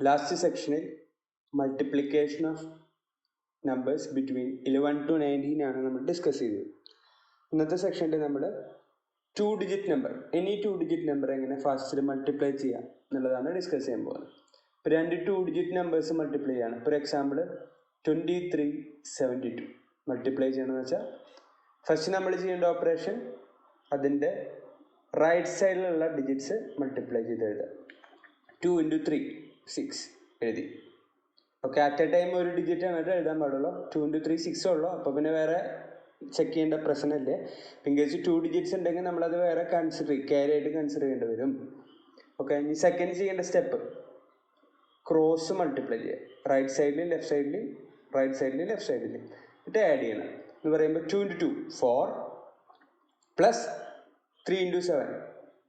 Last സെക്ഷനിൽ multiplication of numbers between 11 to 19 ആണ് നമ്മൾ ഡിസ്കസ് ചെയ്തത്. ഇന്നത്തെ സെക്ഷനിൽ നമ്മൾ 2 digit number, any 2 digit number എങ്ങനെ ഫാസ്റ്റിൽ മൾട്ടിപ്ലൈ ചെയ്യാം എന്നുള്ളതാണ് ഡിസ്കസ് ചെയ്യാൻ പോകുന്നത്. ഇപ്പോൾ 2 2 ഡിജിറ്റ് നമ്പേഴ്സ് മൾട്ടിപ്ലൈ ചെയ്യാണ്. ഫോർ എക്സാമ്പിൾ 2372 മൾട്ടിപ്ലൈ ചെയ്യണമെന്ന് വെച്ചാൽ ഫസ്റ്റ് നമ്മൾ ചെയ്യേണ്ട ഓപ്പറേഷൻ അതിൻ്റെ റൈറ്റ് സൈഡിലുള്ള ഡിജിറ്റ്സ് മൾട്ടിപ്ലൈ ചെയ്ത് എഴുതുക. 2 into 3 6 എഴുതി. ഓക്കെ, അറ്റ് എ ടൈം ഒരു ഡിജിറ്റ് ആണ് എഴുതാൻ പാടുള്ളൂ. 2 into 3 6 ഉള്ളൂ. അപ്പോൾ പിന്നെ വേറെ ചെക്ക് ചെയ്യേണ്ട പ്രശ്നമില്ല. ഇൻ കേസ് 2 ഡിജിറ്റ്സ് ഉണ്ടെങ്കിൽ നമ്മളത് വേറെ ക്യാരി ആയിട്ട് കൺസിഡർ ചെയ്യേണ്ടി വരും. ഓക്കെ, ഇനി സെക്കൻഡ് ചെയ്യേണ്ട സ്റ്റെപ്പ് ക്രോസ് മൾട്ടിപ്ലൈ ചെയ്യുക. റൈറ്റ് സൈഡിൽ ലെഫ്റ്റ് സൈഡിൽ, റൈറ്റ് സൈഡിൽ ലെഫ്റ്റ് സൈഡിൽ എന്നിട്ട് ആഡ് ചെയ്യണം. എന്ന് പറയുമ്പോൾ 2 into 2 4 പ്ലസ് 3 into 7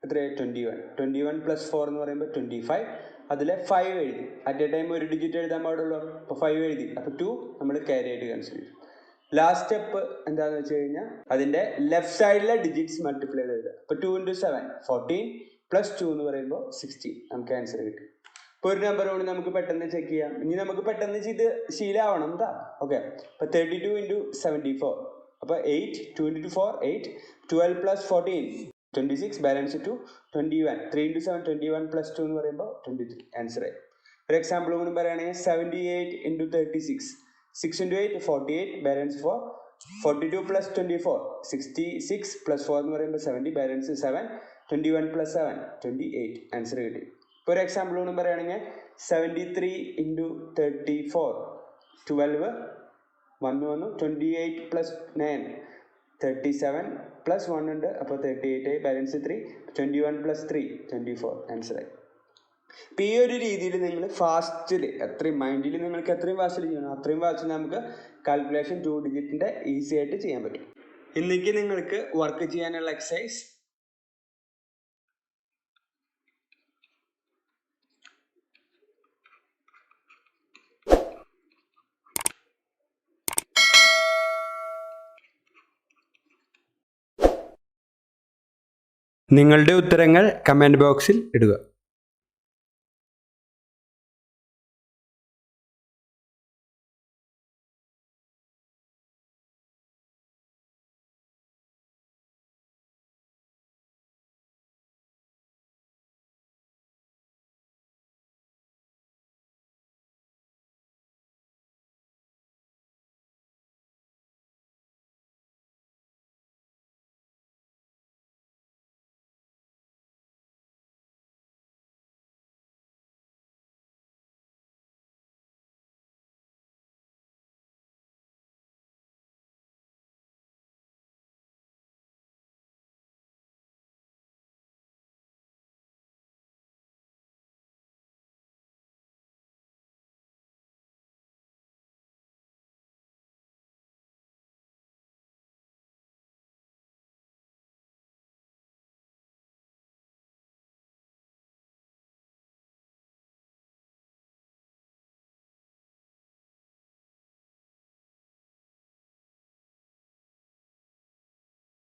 എത്രയാണ് 21. 21 പ്ലസ് 4 എന്ന് പറയുമ്പോൾ 25. അതിൽ 5 എഴുതി. അറ്റ് എ ടൈം ഒരു ഡിജിറ്റ് എഴുതാൻ പാടുള്ളൂ. അപ്പോൾ 5 എഴുതി. അപ്പോൾ 2 നമ്മൾ ക്യാരി ആയിട്ട് കൺസിഡർ ചെയ്യും. ലാസ്റ്റ് സ്റ്റെപ്പ് എന്താണെന്ന് വെച്ച് കഴിഞ്ഞാൽ അതിൻ്റെ ലെഫ്റ്റ് സൈഡിലെ ഡിജിറ്റ്സ് മൾട്ടിപ്ലൈ ചെയ്ത് എഴുതുക. അപ്പോൾ 2 into 7 14 പ്ലസ് 2 എന്ന് പറയുമ്പോൾ 16 നമുക്ക് ആൻസർ കിട്ടും. ഇപ്പോൾ ഒരു നമ്പർ കൊണ്ട് നമുക്ക് പെട്ടെന്ന് ചെക്ക് ചെയ്യാം. ഇനി നമുക്ക് പെട്ടെന്ന് ചെയ്ത് ശീലമാവണം എന്താ. ഓക്കെ, അപ്പോൾ 32 into 74 അപ്പോൾ 8 2 into 4 8 12 plus 14 26 balance 2 21 3 into 7 21 plus 2 എന്ന് പറയുമ്പോൾ 23 ആൻസർ ആയി. ഒരു എക്സാമ്പിൾ കൂടി പറയുകയാണെങ്കിൽ 78 into 36 6 into 8 48 balance 4 42 plus 24 66 plus 4 എന്ന് പറയുമ്പോൾ 70 ബാലൻസ് 7 21 പ്ലസ് 7 28 ആൻസർ കിട്ടി. ഇപ്പോൾ ഒരു എക്സാമ്പിൾ കൂടി പറയുകയാണെങ്കിൽ 73 into 34 12 1 വന്നു 28 പ്ലസ് 9 37 പ്ലസ് 1 ഉണ്ട്. അപ്പോൾ 38 ബാലൻസ് 3 21 പ്ലസ് 3 24 ആൻസർ ആയി. ഇപ്പം ഈ ഒരു രീതിയിൽ നിങ്ങൾ ഫാസ്റ്റിൽ എത്രയും മൈൻഡിൽ നിങ്ങൾക്ക് എത്രയും ഫാസ്റ്റിൽ ചെയ്യണം അത്രയും ഫാസ്റ്റിൽ നമുക്ക് കാൽക്കുലേഷൻ 2 ഡിജിറ്റിൻ്റെ ഈസി ആയിട്ട് ചെയ്യാൻ പറ്റും. ഇന്നേക്ക് നിങ്ങൾക്ക് വർക്ക് ചെയ്യാനുള്ള എക്സസൈസ് നിങ്ങളുടെ ഉത്തരങ്ങൾ കമൻറ്റ് ബോക്സിൽ ഇടുക.